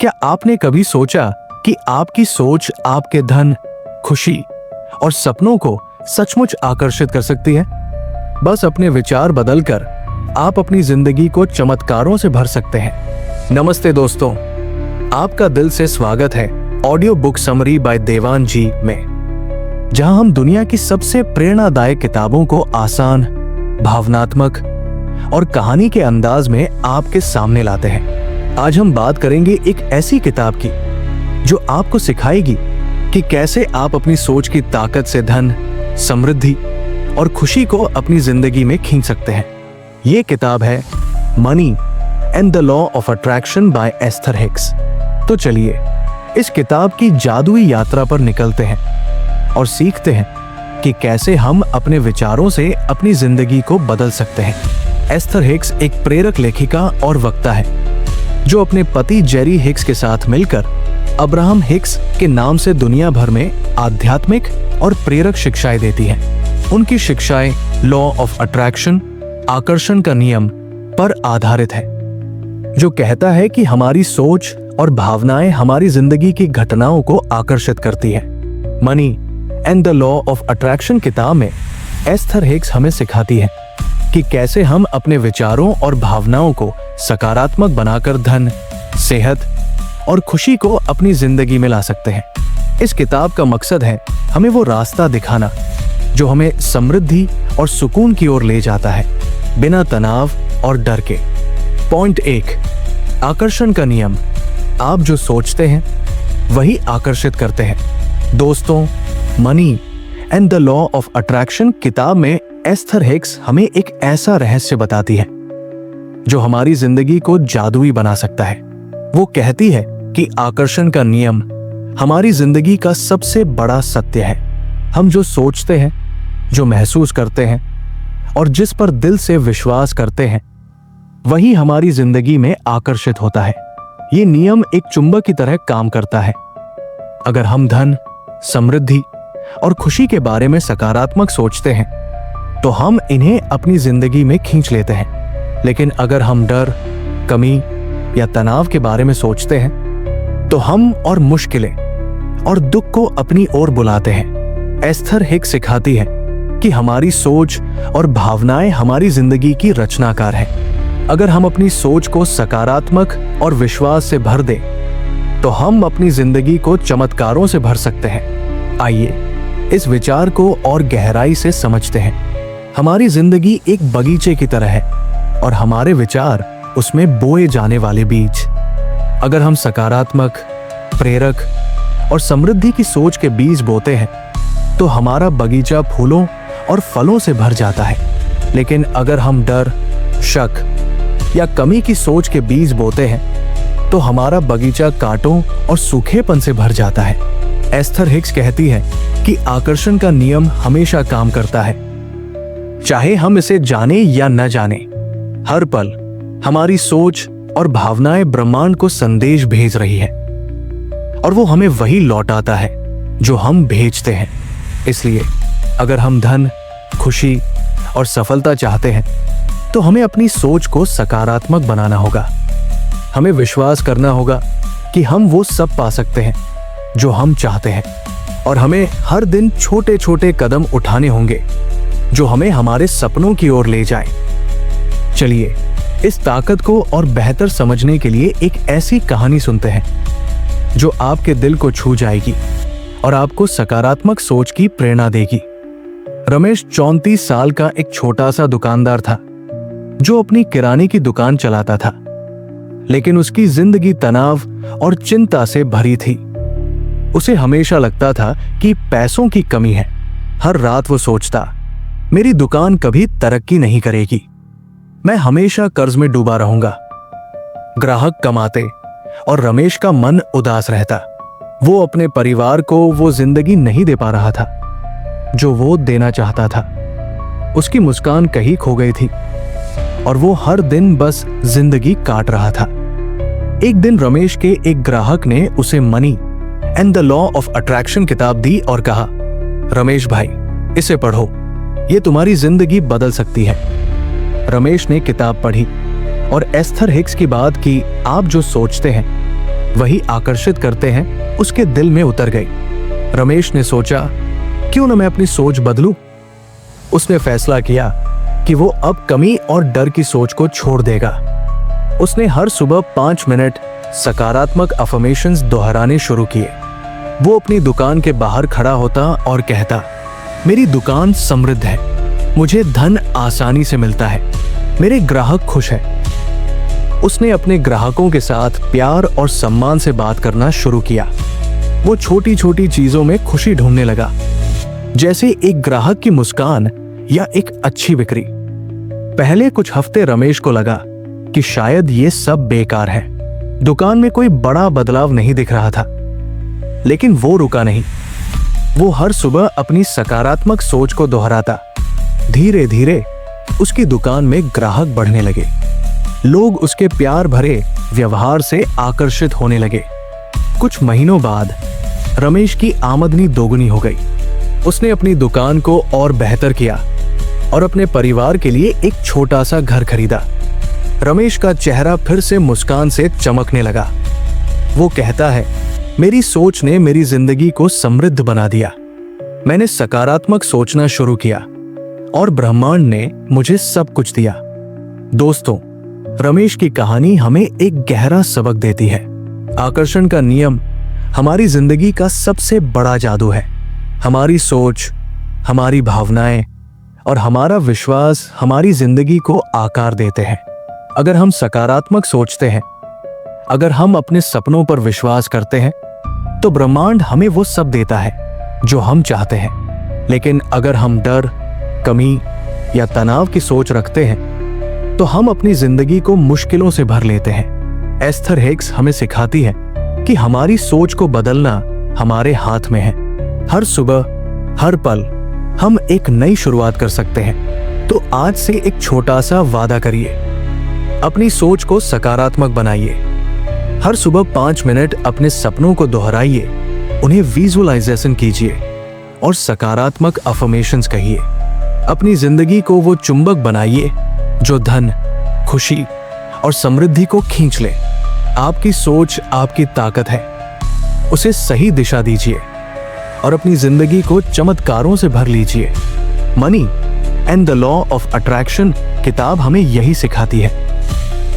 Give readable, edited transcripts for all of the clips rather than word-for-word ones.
क्या आपने कभी सोचा कि आपकी सोच आपके धन, खुशी और सपनों को सचमुच आकर्षित कर सकती है? बस अपने विचार बदलकर आप अपनी जिंदगी को चमत्कारों से भर सकते हैं। नमस्ते दोस्तों, आपका दिल से स्वागत है audio book summary by Dewan जी में, जहां हम दुनिया की सबसे प्रेरणादायक किताबों को आसान, भावनात्मक और कहानी के अंदाज में आपके सामने लाते हैं। आज हम बात करेंगे एक ऐसी किताब की जो आपको सिखाएगी कि कैसे आप अपनी सोच की ताकत से धन, समृद्धि और खुशी को अपनी जिंदगी में खींच सकते हैं। ये किताब है money and the law of attraction by Esther Hicks. तो चलिए इस किताब की जादुई यात्रा पर निकलते हैं और सीखते हैं कि कैसे हम अपने विचारों से अपनी जिंदगी को बदल सकते हैं। एस्थर हिक्स एक प्रेरक लेखिका और वक्ता है जो अपने पति जेरी हिक्स के साथ मिलकर अब्राहम हिक्स के नाम से दुनिया भर में आध्यात्मिक और प्रेरक शिक्षाएं देती हैं। उनकी शिक्षाएं लॉ ऑफ अट्रैक्शन, आकर्षण का नियम पर आधारित है, जो कहता है कि हमारी सोच और भावनाएं हमारी जिंदगी की घटनाओं को आकर्षित करती है। Money and the law of attraction किताब में एस्थर हिक्स हमें सिखाती है कि कैसे हम अपने विचारों और भावनाओं को सकारात्मक बनाकर धन, सेहत और खुशी को अपनी जिंदगी में ला सकते हैं। इस किताब का मकसद है हमें वो रास्ता दिखाना जो हमें समृद्धि और सुकून की ओर ले जाता है, बिना तनाव और डर के। पॉइंट 1, आकर्षण का नियम। आप जो सोचते हैं वही आकर्षित करते हैं। दोस्तों, money and the law of attraction किताब में एस्थर हिक्स हमें एक ऐसा रहस्य बताती है जो हमारी जिंदगी को जादुई बना सकता है। वो कहती है कि आकर्षण का नियम हमारी जिंदगी का सबसे बड़ा सत्य है। हम जो सोचते हैं, जो महसूस करते हैं और जिस पर दिल से विश्वास करते हैं, वही हमारी जिंदगी में आकर्षित होता है। ये नियम एक चुंबक की तरह काम करता है। अगर हम धन, समृद्धि और खुशी के बारे में सकारात्मक सोचते हैं तो हम इन्हें अपनी जिंदगी में खींच लेते हैं। लेकिन अगर हम डर, कमी या तनाव के बारे में सोचते हैं तो हम और मुश्किलें और दुख को अपनी ओर बुलाते हैं। एस्थर हिक्स सिखाती है कि हमारी सोच और भावनाएं हमारी जिंदगी की रचनाकार है। अगर हम अपनी सोच को सकारात्मक और विश्वास से भर दें तो हम अपनी जिंदगी को चमत्कारों से भर सकते हैं। आइए इस विचार को और गहराई से समझते हैं। हमारी जिंदगी एक बगीचे की तरह है और हमारे विचार उसमें बोए जाने वाले बीज। अगर हम सकारात्मक, प्रेरक और समृद्धि की सोच के बीज बोते हैं तो हमारा बगीचा फूलों और फलों से भर जाता है। लेकिन अगर हम डर, शक या कमी की सोच के बीज बोते हैं तो हमारा बगीचा कांटों और सूखेपन से भर जाता है। एस्थर हिक्स कहती है कि आकर्षण का नियम हमेशा काम करता है, चाहे हम इसे जाने या न जाने। हर पल हमारी सोच और भावनाएं ब्रह्मांड को संदेश भेज रही है और वो हमें वही लौटाता है जो हम भेजते हैं। इसलिए अगर हम धन, खुशी और सफलता चाहते हैं तो हमें अपनी सोच को सकारात्मक बनाना होगा। हमें विश्वास करना होगा कि हम वो सब पा सकते हैं जो हम चाहते हैं और हमें हर दिन छोटे छोटे कदम उठाने होंगे जो हमें हमारे सपनों की ओर ले जाएं। चलिए इस ताकत को और बेहतर समझने के लिए एक ऐसी कहानी सुनते हैं जो आपके दिल को छू जाएगी और आपको सकारात्मक सोच की प्रेरणा देगी। रमेश 34 साल का एक छोटा सा दुकानदार था जो अपनी किराने की दुकान चलाता था, लेकिन उसकी जिंदगी तनाव और चिंता से भरी थी। उसे हमेशा लगता था कि पैसों की कमी है। हर रात वो सोचता, मेरी दुकान कभी तरक्की नहीं करेगी, मैं हमेशा कर्ज में डूबा रहूंगा। ग्राहक कमाते और रमेश का मन उदास रहता। वो अपने परिवार को वो जिंदगी नहीं दे पा रहा था जो वो देना चाहता था। उसकी मुस्कान कहीं खो गई थी और वो हर दिन बस जिंदगी काट रहा था। एक दिन रमेश के एक ग्राहक ने उसे money and the law of attraction किताब दी और कहा, रमेश भाई, इसे पढ़ो, ये तुम्हारी जिंदगी बदल सकती है। रमेश ने किताब पढ़ी और एस्थर हिक्स की बात की, आप जो सोचते हैं वही आकर्षित करते हैं उसके दिल में उतर गई। रमेश ने सोचा, क्यों न मैं अपनी सोच बदलूं। उसने फैसला किया कि वो अब कमी और डर की सोच को छोड़ देगा। उसने हर सुबह 5 मिनट सकारात्मक अफर्मेशंस दोहराने शुरू किए। वो अपनी दुकान के बाहर खड़ा होता और कहता, मेरी दुकान समृद्ध है, मुझे धन आसानी से मिलता है, मेरे ग्राहक खुश हैं। उसने अपने ग्राहकों के साथ प्यार और सम्मान से बात करना शुरू किया। वो छोटी छोटी चीजों में खुशी ढूंढने लगा, जैसे एक ग्राहक की मुस्कान या एक अच्छी बिक्री। पहले कुछ हफ्ते रमेश को लगा कि शायद ये सब बेकार है, दुकान में कोई बड़ा बदलाव नहीं दिख रहा था। लेकिन वो रुका नहीं। वो हर सुबह अपनी सकारात्मक सोच को दोहराता। धीरे धीरे उसकी दुकान में ग्राहक बढ़ने लगे। लोग उसके प्यार भरे व्यवहार से आकर्षित होने लगे। कुछ महीनों बाद रमेश की आमदनी दोगुनी हो गई। उसने अपनी दुकान को और बेहतर किया और अपने परिवार के लिए एक छोटा सा घर खरीदा। रमेश का चेहरा फिर से मुस्कान से चमकने लगा। वो कहता है, मेरी सोच ने मेरी जिंदगी को समृद्ध बना दिया। मैंने सकारात्मक सोचना शुरू किया और ब्रह्मांड ने मुझे सब कुछ दिया। दोस्तों, रमेश की कहानी हमें एक गहरा सबक देती है। आकर्षण का नियम हमारी जिंदगी का सबसे बड़ा जादू है। हमारी सोच, हमारी भावनाएं और हमारा विश्वास हमारी जिंदगी को आकार देते हैं। अगर हम सकारात्मक सोचते हैं, अगर हम अपने सपनों पर विश्वास करते हैं, तो ब्रह्मांड हमें वो सब देता है जो हम चाहते हैं। लेकिन अगर हम डर, कमी या तनाव की सोच रखते हैं, तो हम अपनी जिंदगी को मुश्किलों से भर लेते हैं। एस्थर हिग्स हमें सिखाती है कि हमारी सोच को बदलना हमारे हाथ में है। हर सुबह, हर पल हम एक नई शुरुआत कर सकते हैं। तो आज से एक छोटा सा वादा करिए, अपनी सोच को सकारात्मक बनाइए। हर सुबह 5 मिनट अपने सपनों को दोहराइए, उन्हें विजुअलाइजेशन कीजिए और सकारात्मक अफर्मेशंस कहिए। अपनी जिंदगी को वो चुंबक बनाइए जो धन, खुशी और समृद्धि को खींच ले। आपकी सोच आपकी ताकत है, उसे सही दिशा दीजिए और अपनी जिंदगी को चमत्कारों से भर लीजिए। Money and the law of attraction किताब हमें यही सिखाती है।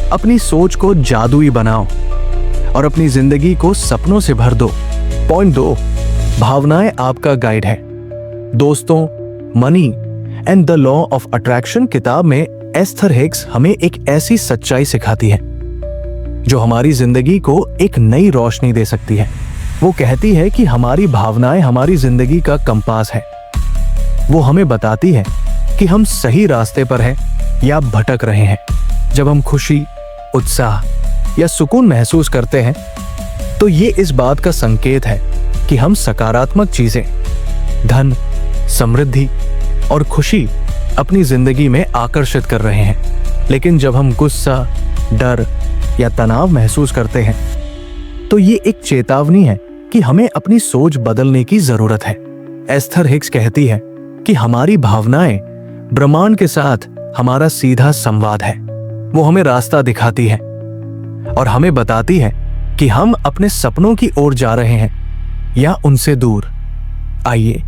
अपनी सोच को जादुई बनाओ और अपनी जिंदगी को सपनों से भर दो। पॉइंट 2, भावनाएं आपका गाइड है। दोस्तों, money and the law of attraction किताब में एस्थर हिग्स हमें एक ऐसी सच्चाई सिखाती है जो हमारी जिंदगी को एक नई रोशनी दे सकती है। वो कहती है कि हमारी भावनाएं हमारी जिंदगी का कंपास है। वो हमें बताती है कि हम सही रास्ते पर हैं या भटक रहे हैं। जब हम खुशी, उत्साह या सुकून महसूस करते हैं, तो ये इस बात का संकेत है कि हम सकारात्मक चीजें, धन, समृद्धि और खुशी अपनी जिंदगी में आकर्षित कर रहे हैं। लेकिन जब हम गुस्सा, डर या तनाव महसूस करते हैं, तो ये एक चेतावनी है कि हमें अपनी सोच बदलने की जरूरत है। एस्थर हिग्स कहती है कि हमारी भावनाएं ब्रह्मांड के साथ हमारा सीधा संवाद है। वो हमें रास्ता दिखाती है और हमें बताती है कि हम अपने सपनों की ओर जा रहे हैं या उनसे दूर। आइए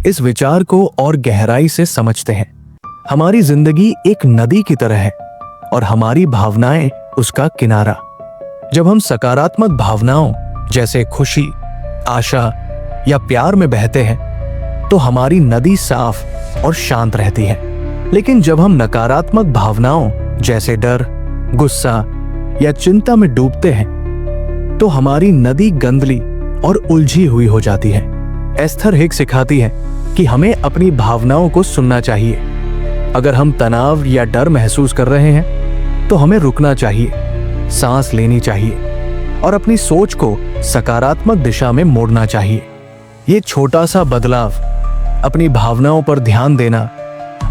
इस विचार को और गहराई से समझते हैं। हमारी जिंदगी एक नदी की तरह है और हमारी भावनाएं उसका किनारा। जब हम सकारात्मक भावनाओं जैसे खुशी, आशा या प्यार में बहते हैं, तो हमारी नदी साफ और शांत रहती है। लेकिन जब हम नकारात्मक भावनाओं जैसे डर, गुस्सा या चिंता में डूबते हैं, तो हमारी नदी गंदली और उलझी हुई हो जाती है। एस्थर हिग्स सिखाती है कि हमें अपनी भावनाओं को सुनना चाहिए। अगर हम तनाव या डर महसूस कर रहे हैं, तो हमें रुकना चाहिए, सांस लेनी चाहिए और अपनी सोच को सकारात्मक दिशा में मोड़ना चाहिए। ये छोटा सा बदलाव, अपनी भावनाओं पर ध्यान देना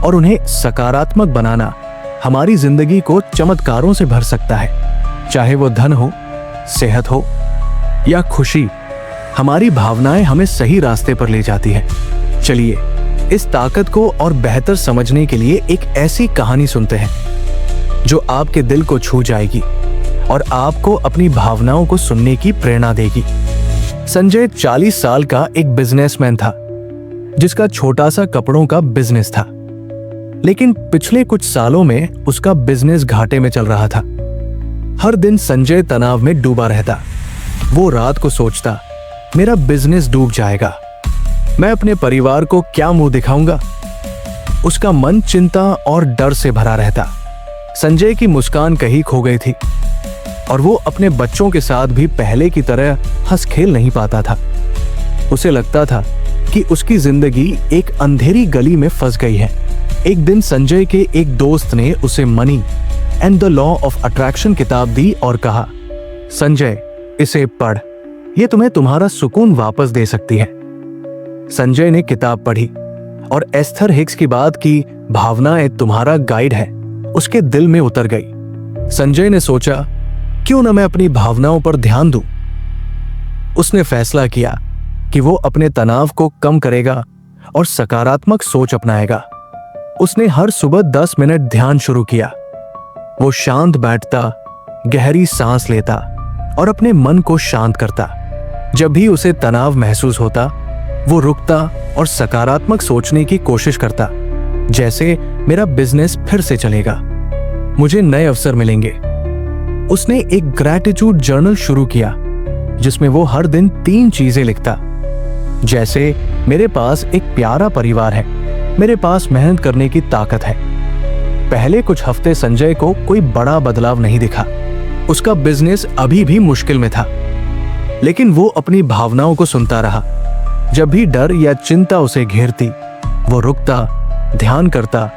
और उन्हें सकारात्मक बनाना, हमारी जिंदगी को चमत्कारों से भर सकता है। चाहे वो धन हो, सेहत हो या खुशी, हमारी भावनाएं हमें सही रास्ते पर ले जाती है। चलिए इस ताकत को और बेहतर समझने के लिए एक ऐसी कहानी सुनते हैं जो आपके दिल को छू जाएगी और आपको अपनी भावनाओं को सुनने की प्रेरणा देगी। संजय 40 साल का एक बिजनेसमैन था जिसका छोटा सा कपड़ों का बिजनेस था, लेकिन पिछले कुछ सालों में उसका बिजनेस घाटे में चल रहा था। हर दिन संजय तनाव में डूबा रहता। वो रात को सोचता, मेरा बिजनेस डूब जाएगा, मैं अपने परिवार को क्या मुंह दिखाऊंगा। उसका मन चिंता और डर से भरा रहता। संजय की मुस्कान कहीं खो गई थी और वो अपने बच्चों के साथ भी पहले की तरह हंस खेल नहीं पाता था। उसे लगता था कि उसकी जिंदगी एक अंधेरी गली में फंस गई है। एक दिन संजय के एक दोस्त ने उसे money and the law of attraction किताब दी और कहा, संजय, इसे पढ़, ये तुम्हें तुम्हारा सुकून वापस दे सकती है। संजय ने किताब पढ़ी और एस्थर हिक्स की बात की भावनाएं तुम्हारा गाइड है उसके दिल में उतर गई। संजय ने सोचा, क्यों न मैं अपनी भावनाओं पर ध्यान दूं। उसने फैसला किया कि वो अपने तनाव को कम करेगा और सकारात्मक सोच अपनाएगा। उसने हर सुबह 10 मिनट ध्यान शुरू किया। वो शांत बैठता, गहरी सांस लेता और अपने मन को शांत करता। जब भी उसे तनाव महसूस होता, वो रुकता और सकारात्मक सोचने की कोशिश करता, जैसे मेरा बिजनेस फिर से चलेगा, मुझे नए अवसर मिलेंगे। उसने एक ग्रैटिट्यूड जर्नल शुरू किया जिसमें वो हर दिन 3 चीजें लिखता, जैसे मेरे पास एक प्यारा परिवार है, मेरे पास मेहनत करने की ताकत है। पहले कुछ हफ्ते संजय को कोई बड़ा बदलाव नहीं दिखा। उसका बिजनेस अभी भी मुश्किल में था, लेकिन वो अपनी भावनाओं को सुनता रहा। जब भी डर या चिंता उसे घेरती, वो रुकता, ध्यान करता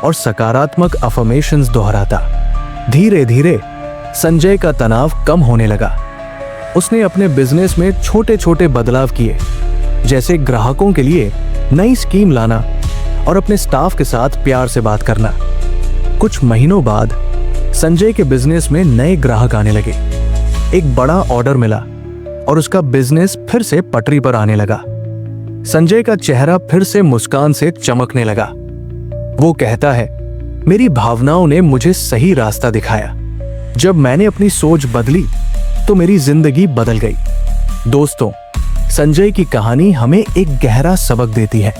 और सकारात्मक अफर्मेशंस दोहराता। धीरे धीरे संजय का तनाव कम होने लगा। उसने अपने बिजनेस में छोटे छोटे बदलाव किए, जैसे ग्राहकों के लिए नई स्कीम लाना और अपने स्टाफ के साथ प्यार से बात करना। कुछ महीनों बाद संजय के बिजनेस में नए ग्राहक आने लगे। एक बड़ा ऑर्डर मिला और उसका बिजनेस फिर से पटरी पर आने लगा। संजय का चेहरा फिर से मुस्कान से चमकने लगा। वो कहता है, मेरी भावनाओं ने मुझे सही रास्ता दिखाया। जब मैंने अपनी सोच बदली तो मेरी जिंदगी बदल गई। दोस्तों, संजय की कहानी हमें एक गहरा सबक देती है।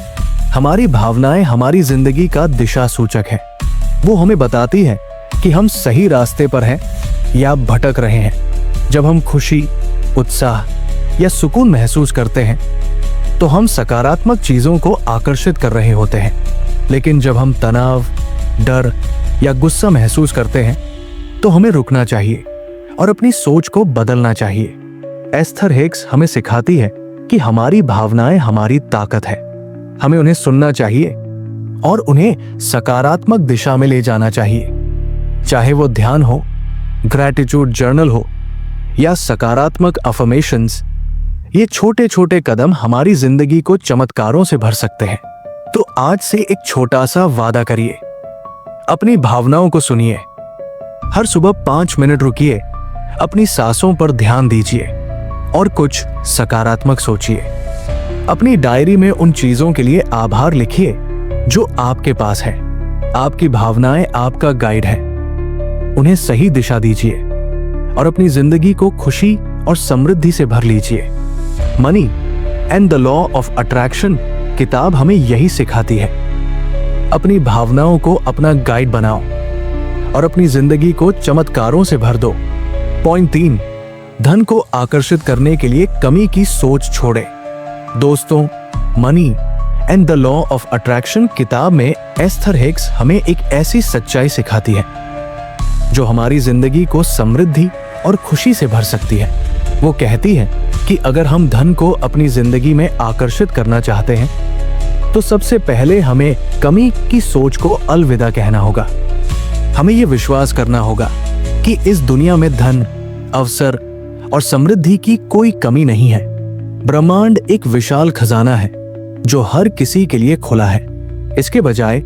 हमारी भावनाएं हमारी जिंदगी का दिशा सूचक है। वो हमें बताती है कि हम सही रास्ते पर हैं या भटक रहे हैं। जब हम खुशी, उत्साह या सुकून महसूस करते हैं तो हम सकारात्मक चीजों को आकर्षित कर रहे होते हैं, लेकिन जब हम तनाव, डर या गुस्सा महसूस करते हैं तो हमें रुकना चाहिए और अपनी सोच को बदलना चाहिए। एस्थर हिक्स हमें सिखाती है कि हमारी भावनाएं हमारी ताकत है। हमें उन्हें सुनना चाहिए और उन्हें सकारात्मक दिशा में ले जाना चाहिए। चाहे वो ध्यान हो, ग्रैटिट्यूड जर्नल हो या सकारात्मक अफर्मेशंस, ये छोटे छोटे कदम हमारी जिंदगी को चमत्कारों से भर सकते हैं। तो आज से एक छोटा सा वादा करिए, अपनी भावनाओं को सुनिए, हर सुबह 5 मिनट रुकिए, अपनी सांसों पर ध्यान दीजिए और कुछ सकारात्मक सोचिए। अपनी डायरी में उन चीजों के लिए आभार लिखिए जो आपके पास है। आपकी भावनाएं आपका गाइड है, उन्हें सही दिशा दीजिए और अपनी जिंदगी को खुशी और समृद्धि से भर लीजिए। Money and the law of attraction किताब हमें यही सिखाती है। अपनी भावनाओं को अपना गाइड बनाओ और अपनी जिंदगी को चमत्कारों से भर दो। पॉइंट 3, धन को आकर्षित करने के लिए कमी की सोच छोड़े। दोस्तों, money and the law of attraction किताब में एस्थर हिक्स हमें एक ऐसी सच्चाई सिखाती है जो हमारी जिंदगी को समृद्धि और खुशी से भर सकती है। वो कहती है कि अगर हम धन को अपनी जिंदगी में आकर्षित करना चाहते हैं तो सबसे पहले हमें कमी की सोच को अलविदा कहना होगा। हमें ये विश्वास करना होगा कि इस दुनिया में धन, अवसर और समृद्धि की कोई कमी नहीं है। ब्रह्मांड एक विशाल खजाना है जो हर किसी के लिए खुला है। इसके बजाय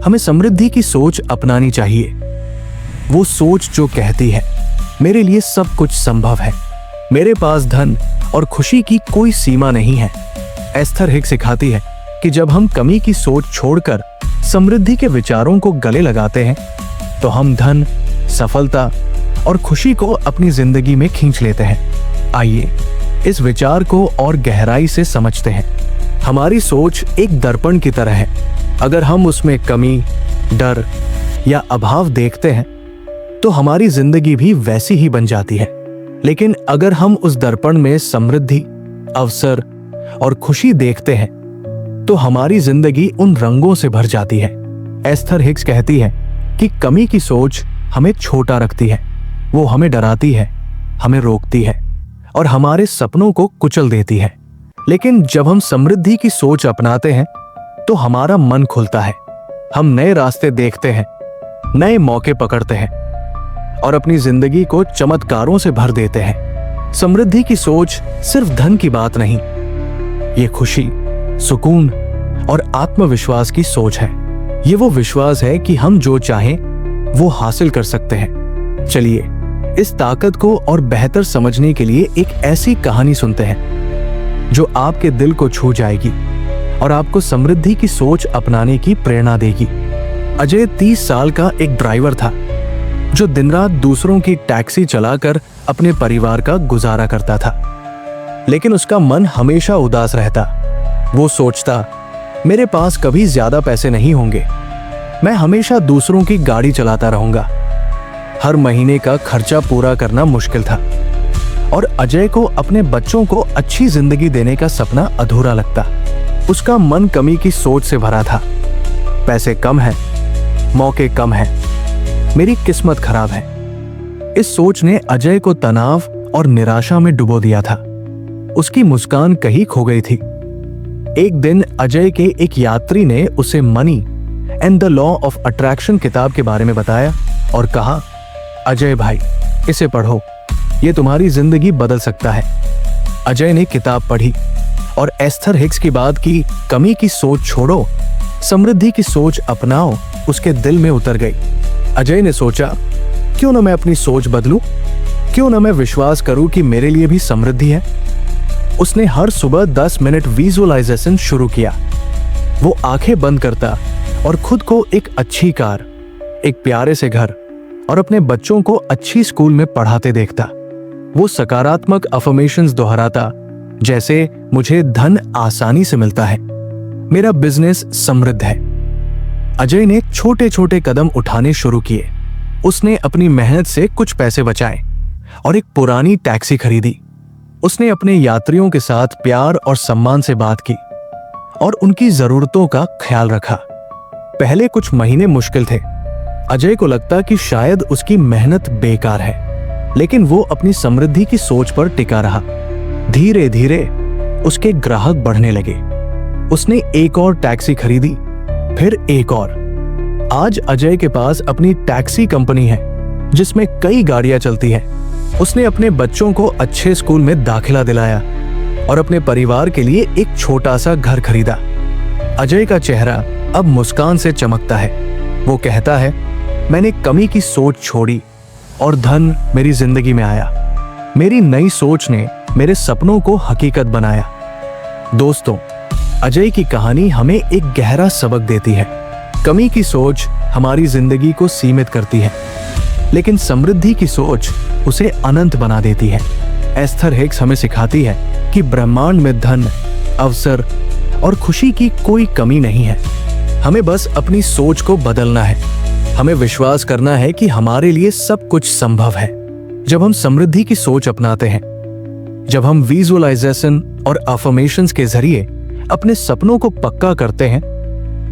हमें समृद्धि की सोच अपनानी चाहिए। वो सोच जो कहती है, मेरे लिए सब कुछ संभव है, मेरे पास धन और खुशी की कोई सीमा नहीं है। एस्थर हिक्स सिखाती है कि जब हम कमी की सोच छोड़कर समृद्धि के विचारों को गले लगाते हैं तो हम धन, सफलता और खुशी को अपनी जिंदगी में खींच लेते हैं। आइए इस विचार को और गहराई से समझते हैं। हमारी सोच एक दर्पण की तरह है। अगर हम उसमें कमी, डर या अभाव देखते हैं तो हमारी जिंदगी भी वैसी ही बन जाती है। लेकिन अगर हम उस दर्पण में समृद्धि, अवसर और खुशी देखते हैं तो हमारी जिंदगी उन रंगों से भर जाती है। एस्थर हिक्स कहती है कि कमी की सोच हमें छोटा रखती है, वो हमें डराती है, हमें रोकती है और हमारे सपनों को कुचल देती है। लेकिन जब हम समृद्धि की सोच अपनाते हैं तो हमारा मन खुलता है, हम नए रास्ते देखते हैं, नए मौके पकड़ते हैं और अपनी जिंदगी को चमत्कारों से भर देते हैं। समृद्धि की सोच सिर्फ धन की बात नहीं, ये खुशी, सुकून और आत्मविश्वास की सोच है। ये वो विश्वास है कि हम जो चाहें वो हासिल कर सकते हैं। चलिए इस ताकत को और बेहतर समझने के लिए एक ऐसी कहानी सुनते हैं जो आपके दिल को छू जाएगी और आपको समृद्धि की सोच अपनाने की प्रेरणा देगी। अजय 30 साल का एक ड्राइवर था जो दिन रात दूसरों की टैक्सी चलाकर अपने परिवार का गुजारा करता था। लेकिन उसका मन हमेशा उदास रहता। वो सोचता, मेरे पास कभी ज्यादा पैसे नहीं होंगे, मैं हमेशा दूसरों की गाड़ी चलाता रहूंगा। हर महीने का खर्चा पूरा करना मुश्किल था और अजय को अपने बच्चों को अच्छी जिंदगी देने का सपना अधूरा लगता। उसका मन कमी की सोच से भरा था। पैसे कम हैं, मौके कम हैं, मेरी किस्मत खराब है। इस सोच ने अजय को तनाव और निराशा में डुबो दिया था। उसकी मुस्कान कहीं खो गई थी। एक दिन अजय के एक यात्री ने उसे money and the law of attraction किताब के बारे में बताया और कहा, अजय भाई, इसे पढ़ो, ये तुम्हारी जिंदगी बदल सकता है। अजय ने किताब पढ़ी और एस्थर हिक्स की बात की, कमी की सोच छोड़ो, समृद्धि की सोच अपनाओ, उसके दिल में उतर गई। अजय ने सोचा, क्यों ना मैं अपनी सोच बदलूं, क्यों ना मैं विश्वास करूं कि मेरे लिए भी समृद्धि है। उसने हर सुबह 10 मिनट विजुअलाइजेशन शुरू किया। वो आंखें बंद करता और खुद को एक अच्छी कार, एक प्यारे से घर और अपने बच्चों को अच्छी स्कूल में पढ़ाते देखता। वो सकारात्मक अफर्मेशंस दोहराता, जैसे मुझे धन आसानी से मिलता है, मेरा बिजनेस समृद्ध है। अजय ने छोटे छोटे कदम उठाने शुरू किए। उसने अपनी मेहनत से कुछ पैसे बचाए और एक पुरानी टैक्सी खरीदी। उसने अपने यात्रियों के साथ प्यार और सम्मान से बात की और उनकी जरूरतों का ख्याल रखा। पहले कुछ महीने मुश्किल थे। अजय को लगता कि शायद उसकी मेहनत बेकार है, लेकिन वो अपनी समृद्धि की सोच पर टिका रहा। धीरे धीरे उसके ग्राहक बढ़ने लगे। उसने एक और टैक्सी खरीदी, फिर एक और। आज अजय के पास अपनी टैक्सी कंपनी है जिसमें कई गाड़ियां चलती है। उसने अपने बच्चों को अच्छे स्कूल में दाखिला दिलाया और अपने परिवार के लिए एक छोटा सा घर खरीदा। अजय का चेहरा अब मुस्कान से चमकता है। वो कहता है, मैंने कमी की सोच छोड़ी और धन मेरी जिंदगी में आया। मेरी नई सोच ने मेरे सपनों को हकीकत बनाया। दोस्तों, अजय की कहानी हमें एक गहरा सबक देती है। कमी की सोच हमारी जिंदगी को सीमित करती है, लेकिन समृद्धि की सोच उसे अनंत बना देती है। एस्थर हिक्स हमें सिखाती है कि ब्रह्मांड में धन, अवसर और खुशी की कोई कमी नहीं है। हमें बस अपनी सोच को बदलना है। हमें विश्वास करना है कि हमारे लिए सब कुछ संभव है। जब हम समृद्धि की सोच अपनाते हैं, जब हम विजुअलाइजेशन और अफर्मेशंस के जरिए अपने सपनों को पक्का करते हैं,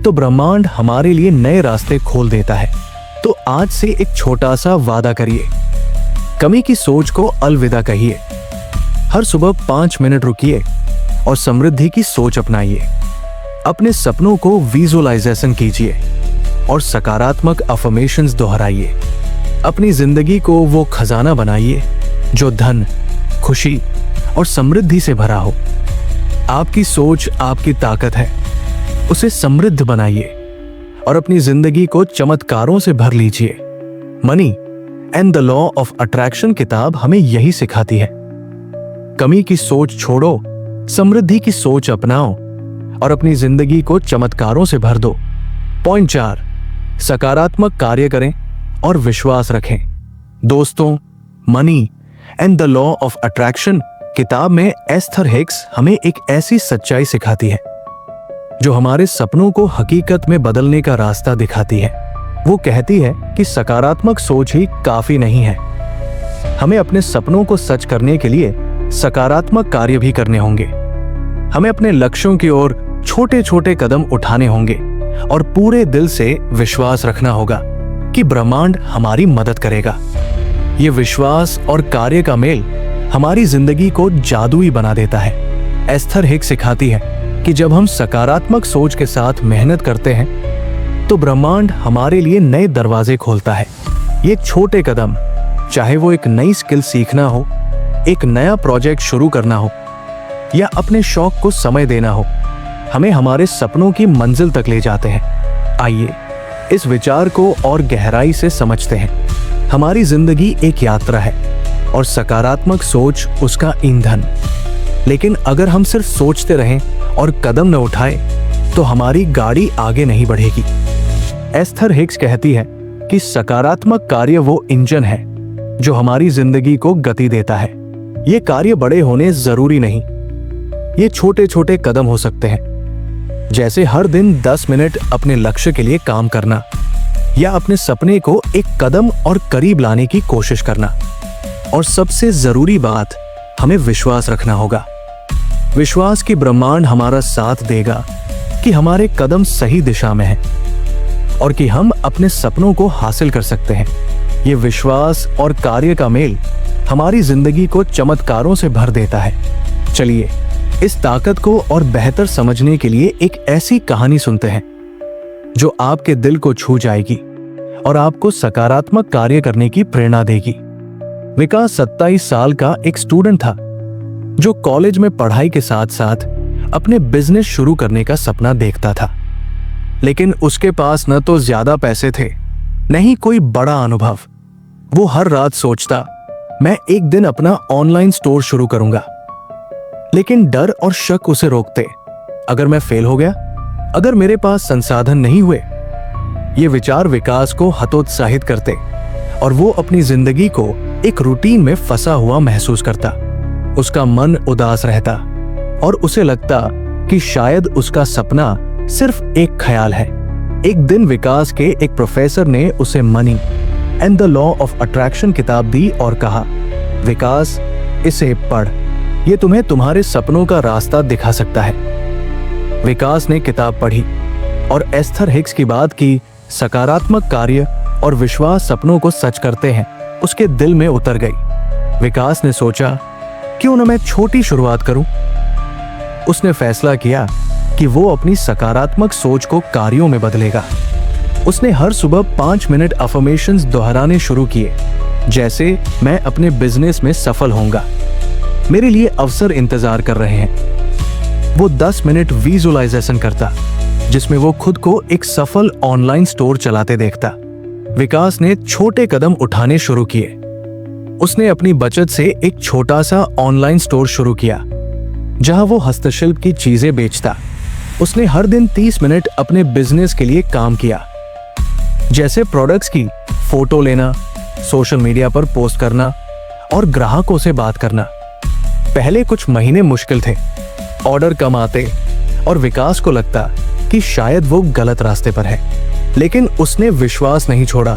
तो ब्रह्मांड हमारे लिए नए रास्ते खोल देता है। तो आज से एक छोटा सा वादा करिए, कमी की सोच को अलविदा कहिए। हर सुबह 5 मिनट रुकिए और समृद्धि की सोच अपनाइए। अपने सपनों को विजुअलाइजेशन कीजिए और सकारात्मक अफर्मेशंस दोहराइए। अपनी जिंदगी को वो खजाना बनाइए जो धन, खुशी और समृद्धि से भरा हो। आपकी सोच आपकी ताकत है। उसे समृद्ध बनाइए और अपनी जिंदगी को चमत्कारों से भर लीजिए। Money and the law of attraction किताब हमें यही सिखाती है। कमी की सोच छोड़ो, समृद्धि की सोच अपनाओ और अपनी जिंदगी को चमत्कारों से भर दो। पॉइंट 4, सकारात्मक कार्य करें और विश्वास रखें। दोस्तों, money and the law of attraction किताब में एस्थर हिक्स हमें एक ऐसी सच्चाई सिखाती है जो हमारे सपनों को हकीकत में बदलने का रास्ता दिखाती है। वो कहती है कि सकारात्मक सोच ही काफी नहीं है, हमें अपने सपनों को सच करने के लिए सकारात्मक कार्य भी करने होंगे। हमें अपने लक्ष्यों की ओर छोटे छोटे कदम उठाने होंगे और पूरे दिल से विश्वास रखना होगा कि ब्रह्मांड हमारी मदद करेगा। ये विश्वास और कार्य का मेल हमारी जिंदगी को जादुई बना देता है। एस्थर हिक्स सिखाती है कि जब हम सकारात्मक सोच के साथ मेहनत करते हैं तो ब्रह्मांड हमारे लिए नए दरवाजे खोलता है। ये छोटे कदम, चाहे वो एक नई स्किल सीखना हो, एक नया प्रोजेक्ट शुरू करना हो या अपने शौक को समय देना हो, हमें हमारे सपनों की मंजिल तक ले जाते हैं। आइए इस विचार को और गहराई से समझते हैं। हमारी जिंदगी एक यात्रा है और सकारात्मक सोच उसका ईंधन। लेकिन अगर हम सिर्फ सोचते रहें और कदम न उठाएं तो हमारी गाड़ी आगे नहीं बढ़ेगी। एस्थर हिक्स कहती है कि सकारात्मक कार्य वो इंजन है जो हमारी जिंदगी को गति देता है। ये कार्य बड़े होने जरूरी नहीं, ये छोटे छोटे कदम हो सकते हैं, जैसे हर दिन 10 मिनट अपने लक्ष्य के लिए काम करना या अपने सपने को एक कदम और करीब लाने की कोशिश करना। और सबसे जरूरी बात, हमें विश्वास रखना होगा। विश्वास कि ब्रह्मांड हमारा साथ देगा, कि हमारे कदम सही दिशा में हैं और कि हम अपने सपनों को हासिल कर सकते हैं। ये विश्वास और कार्य का मेल हमारी जिंदगी को चमत्कारों से भर देता है। चलिए इस ताकत को और बेहतर समझने के लिए एक ऐसी कहानी सुनते हैं जो आपके दिल को छू जाएगी और आपको सकारात्मक कार्य करने की प्रेरणा देगी। विकास 27 साल का एक स्टूडेंट था जो कॉलेज में पढ़ाई के साथ साथ अपने बिजनेस शुरू करने का सपना देखता था। लेकिन उसके पास न तो ज्यादा पैसे थे, न ही कोई बड़ा अनुभव। वो हर रात सोचता, मैं एक दिन अपना ऑनलाइन स्टोर शुरू करूंगा। लेकिन डर और शक उसे रोकते। अगर मैं फेल हो गया, अगर मेरे पास संसाधन नहीं हुए, ये विचार विकास को हतोत्साहित करते और वो अपनी जिंदगी को एक रूटीन में फंसा हुआ महसूस करता। उसका मन उदास रहता और उसे लगता कि शायद उसका सपना सिर्फ एक ख्याल है। एक दिन विकास के एक प्रोफेसर ने उसे money and the law of attraction किताब दी और कहा, विकास इसे पढ़, ये तुम्हें तुम्हारे सपनों का रास्ता दिखा सकता है। विकास ने किताब पढ़ी और एस्थर हिक्स की बात की सकारात्मक कार्य और विश्वास सपनों को सच करते हैं उसके दिल में उतर गई। विकास ने सोचा, क्यों न मैं छोटी शुरुआत करूं। उसने फैसला किया कि वो अपनी सकारात्मक सोच को कार्यों में बदलेगा। उसने हर सुबह 5 मिनट अफर्मेशंस दोहराने शुरू किए, जैसे मैं अपने बिजनेस में सफल होऊंगा, मेरे लिए अवसर इंतजार कर रहे हैं। वो 10 मिनट विजुअलाइजेशन करता, जिसमें वो खुद को एक सफल ऑनलाइन स्टोर चलाते देखता। विकास ने छोटे कदम उठाने शुरू किए। उसने अपनी बचत से एक छोटा सा ऑनलाइन स्टोर शुरू किया, जहां वो हस्तशिल्प की चीजें बेचता। उसने हर दिन 30 मिनट अपने बिजनेस के लिए काम किया, जैसे प्रोडक्ट्स की फोटो लेना, सोशल मीडिया पर पोस्ट करना और ग्राहकों से बात करना। पहले कुछ महीने मुश्किल थे, ऑर्डर कम आते और विकास को लगता कि शायद वो गलत रास्ते पर है। लेकिन उसने विश्वास नहीं छोड़ा।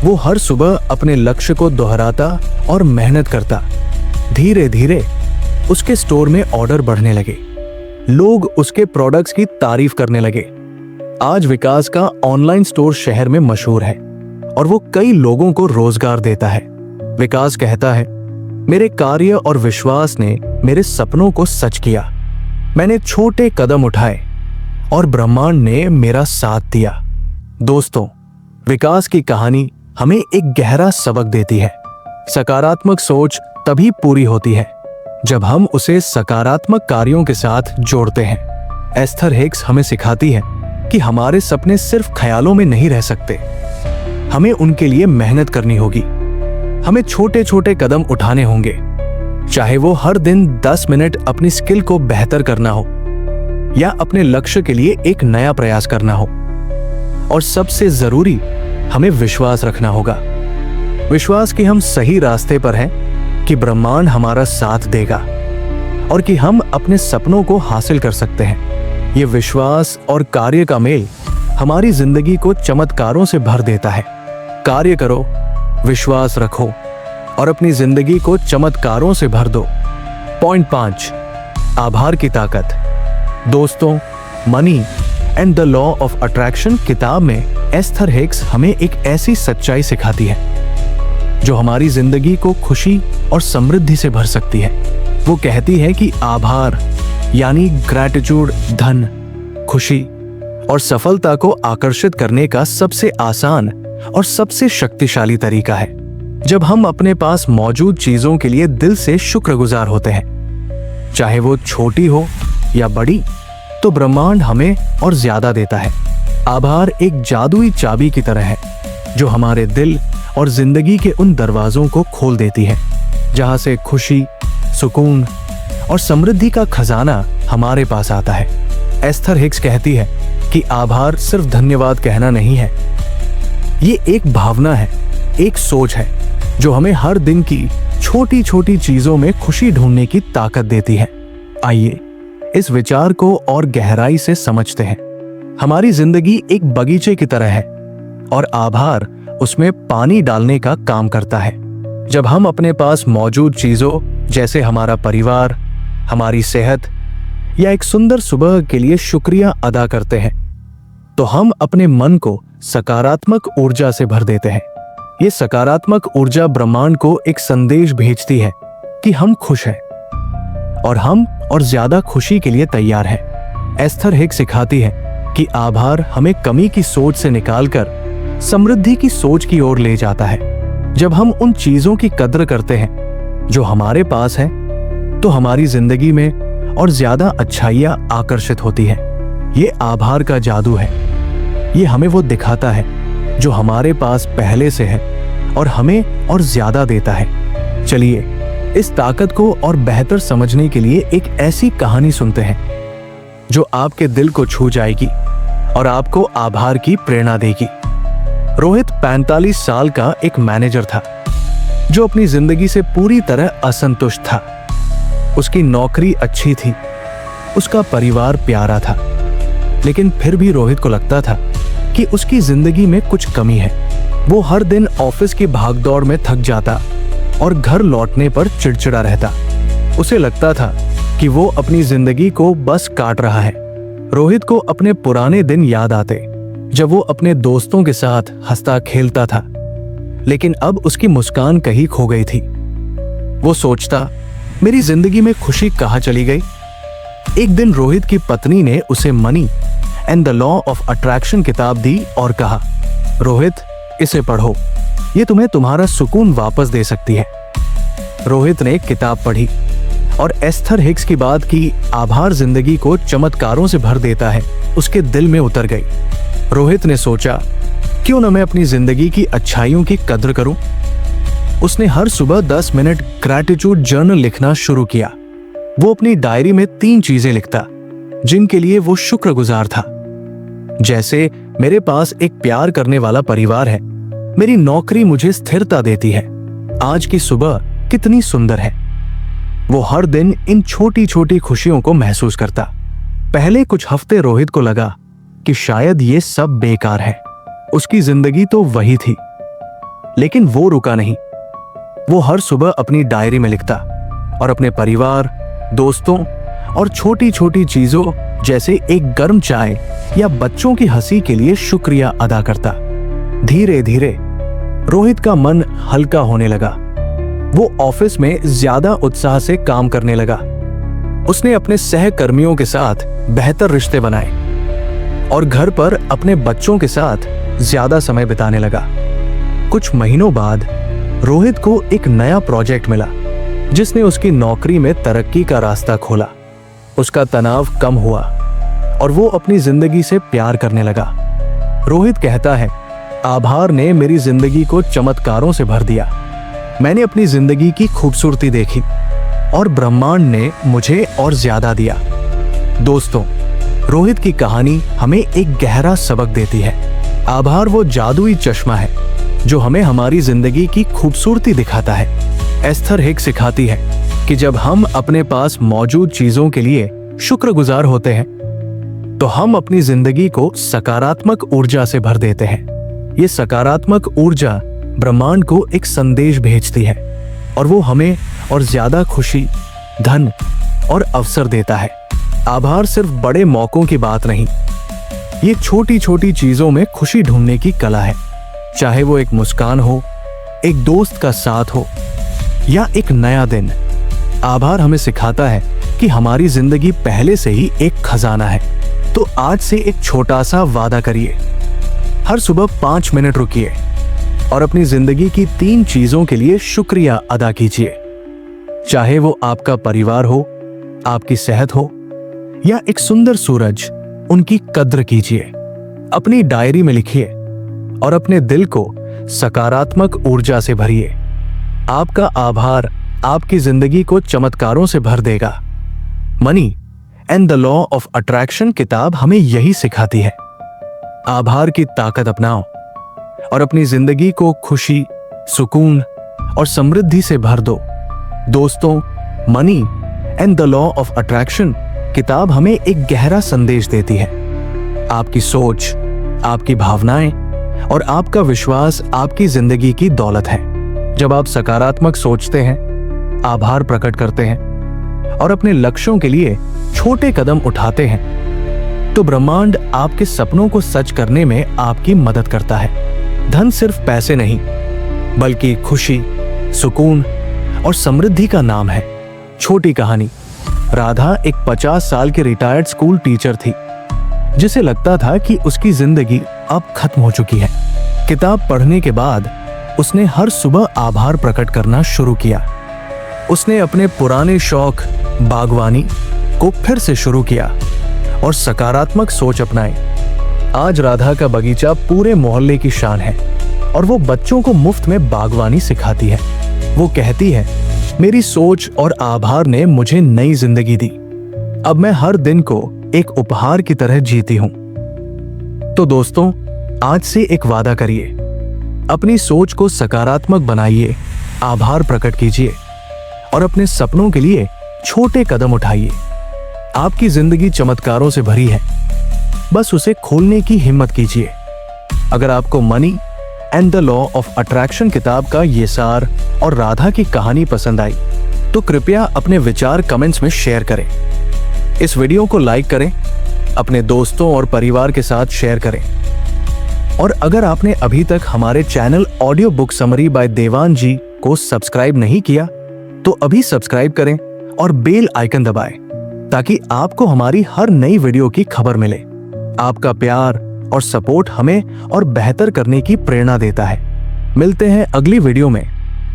वो हर सुबह अपने लक्ष्य को दोहराता और मेहनत करता। धीरे धीरे उसके स्टोर में ऑर्डर बढ़ने लगे, लोग उसके प्रोडक्ट्स की तारीफ करने लगे। आज विकास का ऑनलाइन स्टोर शहर में मशहूर है और वो कई लोगों को रोजगार देता है। विकास कहता है, मेरे कार्य और विश्वास ने मेरे सपनों को सच किया। मैंने छोटे कदम उठाए और ब्रह्मांड ने मेरा साथ दिया। दोस्तों, विकास की कहानी हमें एक गहरा सबक देती है। सकारात्मक सोच तभी पूरी होती है जब हम उसे सकारात्मक कार्यों के साथ जोड़ते हैं। एस्थर हिक्स हमें सिखाती है कि हमारे सपने सिर्फ ख्यालों में नहीं रह सकते, हमें उनके लिए मेहनत करनी होगी। हमें छोटे छोटे कदम उठाने होंगे, चाहे वो हर दिन 10 मिनट अपनी स्किल को बेहतर करना हो या अपने लक्ष्य के लिए एक नया प्रयास करना हो। और सबसे जरूरी, हमें विश्वास रखना होगा। विश्वास कि हम सही रास्ते पर हैं, कि ब्रह्मांड हमारा साथ देगा और कि हम अपने सपनों को हासिल कर सकते हैं। ये विश्वास और कार्य का मेल हमारी जिंदगी को चमत्कारों से भर देता है। कार्य करो, विश्वास रखो और अपनी जिंदगी को चमत्कारों से भर दो। पॉइंट 5, आभार की ताकत। दोस्तों, money and the law of attraction किताब में एस्थर हिक्स हमें एक ऐसी सच्चाई सिखाती है जो हमारी जिंदगी को खुशी और समृद्धि से भर सकती है। वो कहती है कि आभार यानी ग्रैटिट्यूड धन, खुशी और सफलता को आकर्षित करने का सबसे आसान और सबसे शक्तिशाली तरीका है। जब हम अपने पास मौजूद चीजों के लिए दिल से शुक्रगुजार होते हैं, चाहे वो छोटी हो या बड़ी, तो ब्रह्मांड हमें और ज्यादा देता है। आभार एक जादुई चाबी की तरह है जो हमारे दिल और जिंदगी के उन दरवाजों को खोल देती है जहां से खुशी, सुकून और समृद्धि का खजाना हमारे पास आता है। एस्थर हिक्स कहती है कि आभार सिर्फ धन्यवाद कहना नहीं है, ये एक भावना है, एक सोच है जो हमें हर दिन की छोटी छोटी चीजों में खुशी ढूंढने की ताकत देती है। आइए इस विचार को और गहराई से समझते हैं। हमारी जिंदगी एक बगीचे की तरह है और आभार उसमें पानी डालने का काम करता है। जब हम अपने पास मौजूद चीजों जैसे हमारा परिवार, हमारी सेहत या एक सुंदर सुबह के लिए शुक्रिया अदा करते हैं, तो हम अपने मन को सकारात्मक ऊर्जा से भर देते हैं। ये सकारात्मक ऊर्जा ब्रह्मांड को एक संदेश भेजती है कि हम खुश हैं और हम और ज्यादा खुशी के लिए तैयार हैं। एस्थर हिक्स सिखाती है कि आभार हमें कमी की सोच से निकालकर समृद्धि की सोच की ओर ले जाता है। जब हम उन चीजों की कद्र करते हैं जो हमारे पास है, तो हमारी जिंदगी में और ज्यादा अच्छाइयां आकर्षित होती है। ये आभार का जादू है। ये हमें वो दिखाता है जो हमारे पास पहले से है और हमें और ज्यादा देता है। चलिए इस ताकत को और बेहतर समझने के लिए एक ऐसी कहानी सुनते हैं जो आपके दिल को छू जाएगी और आपको आभार की प्रेरणा देगी। रोहित 45 साल का एक मैनेजर था जो अपनी जिंदगी से पूरी तरह असंतुष्ट था। उसकी नौकरी अच्छी थी, उसका परिवार प्यारा था, लेकिन फिर भी रोहित को लगता था कि उसकी जिंदगी में कुछ कमी है। वो हर दिन ऑफिस की भागदौड़ में थक जाता और घर लौटने पर चिड़चिड़ा रहता। उसे लगता था कि वो अपनी जिंदगी को बस काट रहा है। रोहित को अपने पुराने दिन याद आते जब वो अपने दोस्तों के साथ हंसता खेलता था, लेकिन अब उसकी मुस्कान कहीं खो गई थी। वो सोचता, मेरी जिंदगी में खुशी कहाँ चली गई। एक दिन रोहित की पत्नी ने उसे money and the law of attraction किताब दी और कहा, रोहित इसे पढ़ो, ये तुम्हें तुम्हारा सुकून वापस दे सकती है। रोहित ने किताब पढ़ी और एस्थर हिक्स की बात की आभार जिंदगी को चमत्कारों से भर देता है उसके दिल में उतर गई। रोहित ने सोचा, क्यों न मैं अपनी जिंदगी की अच्छाइयों की कद्र करूं। उसने हर सुबह 10 मिनट ग्रैटिट्यूड जर्नल लिखना शुरू किया। वो अपनी डायरी में 3 चीजें लिखता जिनके लिए वो शुक्रगुजार था, जैसे मेरे पास एक प्यार करने वाला परिवार है, मेरी नौकरी मुझे स्थिरता देती है, आज की सुबह कितनी सुंदर है। वो हर दिन इन छोटी छोटी खुशियों को महसूस करता। पहले कुछ हफ्ते रोहित को लगा कि शायद ये सब बेकार है, उसकी जिंदगी तो वही थी, लेकिन वो रुका नहीं। वो हर सुबह अपनी डायरी में लिखता और अपने परिवार, दोस्तों और छोटी छोटी चीजों जैसे एक गर्म चाय या बच्चों की हंसी के लिए शुक्रिया अदा करता। धीरे धीरे रोहित का मन हल्का होने लगा। वो ऑफिस में ज्यादा उत्साह से काम करने लगा। उसने अपने सहकर्मियों के साथ बेहतर रिश्ते बनाए और घर पर अपने बच्चों के साथ ज्यादा समय बिताने लगा। कुछ महीनों बाद रोहित को एक नया प्रोजेक्ट मिला जिसने उसकी नौकरी में तरक्की का रास्ता खोला। उसका तनाव कम हुआ और वो अपनी जिंदगी से प्यार करने लगा। रोहित कहता है, आभार ने मेरी जिंदगी को चमत्कारों से भर दिया। मैंने अपनी जिंदगी की खूबसूरती देखी और ब्रह्मांड ने मुझे और ज्यादा दिया। दोस्तों, रोहित की कहानी हमें एक गहरा सबक देती है। आभार वो जादुई चश्मा है जो हमें हमारी जिंदगी की खूबसूरती दिखाता है। एस्थर हिक्स सिखाती है कि जब हम अपने पास मौजूद चीजों के लिए शुक्रगुजार होते हैं तो हम अपनी जिंदगी को सकारात्मक ऊर्जा से भर देते हैं। ये सकारात्मक ऊर्जा ब्रह्मांड को एक संदेश भेजती है और वो हमें और ज्यादा खुशी, धन और अवसर देता है। आभार सिर्फ बड़े मौकों की बात नहीं, ये छोटी छोटी चीजों में खुशी ढूंढने की कला है। चाहे वो एक मुस्कान हो, एक दोस्त का साथ हो या एक नया दिन, आभार हमें सिखाता है कि हमारी जिंदगी पहले से ही एक खजाना है। तो आज से एक छोटा सा वादा करिए, हर सुबह 5 मिनट रुकिए और अपनी जिंदगी की 3 चीजों के लिए शुक्रिया अदा कीजिए। चाहे वो आपका परिवार हो, आपकी सेहत हो या एक सुंदर सूरज, उनकी कद्र कीजिए। अपनी डायरी में लिखिए और अपने दिल को सकारात्मक ऊर्जा से भरिए। आपका आभार आपकी जिंदगी को चमत्कारों से भर देगा। Money and the law of attraction किताब हमें यही सिखाती है। आभार की ताकत अपनाओ और अपनी जिंदगी को खुशी, सुकून और समृद्धि से भर दो। दोस्तों, money and the law of attraction किताब हमें एक गहरा संदेश देती है। आपकी सोच, आपकी भावनाएं और आपका विश्वास आपकी जिंदगी की दौलत है। जब आप सकारात्मक सोचते हैं, आभार प्रकट करते हैं और अपने लक्ष्यों के लिए छोटे कदम उठाते हैं, तो ब्रह्मांड आपके सपनों को सच करने में आपकी मदद करता है। धन सिर्फ पैसे नहीं, बल्कि खुशी, सुकून और समृद्धि का नाम है। छोटी कहानी। राधा एक 50 साल की रिटायर्ड स्कूल टीचर थी, जिसे लगता था कि उसकी जिंदगी अब खत्म हो चुकी है। किताब पढ़ने के बाद उसने हर सुबह आभार प्रकट करना शुरू किया। उसने अपने पुराने शौक बागवानी को फिर से शुरू किया और सकारात्मक सोच अपनाई। आज राधा का बगीचा पूरे मोहल्ले की शान है और वो बच्चों को मुफ्त में बागवानी सिखाती है। वो कहती है, मेरी सोच और आभार ने मुझे नई जिंदगी दी। अब मैं हर दिन को एक उपहार की तरह जीती हूं। तो दोस्तों, आज से एक वादा करिए, अपनी सोच को सकारात्मक बनाइए, आभार प्रकट कीजिए और अपने सपनों के लिए छोटे कदम उठाइए। आपकी जिंदगी चमत्कारों से भरी है, बस उसे खोलने की हिम्मत कीजिए। अगर आपको money and the law of attraction किताब का ये सार और राधा की कहानी पसंद आई तो कृपया अपने विचार कमेंट्स में शेयर करें। इस वीडियो को लाइक करें, अपने दोस्तों और परिवार के साथ शेयर करें। और अगर आपने अभी तक हमारे channel audio book summary by Dewan ji को सब्सक्राइब नहीं किया तो अभी सब्सक्राइब करें और बेल आइकन दबाएं, ताकि आपको हमारी हर नई वीडियो की खबर मिले। आपका प्यार और सपोर्ट हमें और बेहतर करने की प्रेरणा देता है। मिलते हैं अगली वीडियो में,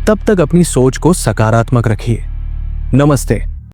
तब तक अपनी सोच को सकारात्मक रखिए। नमस्ते।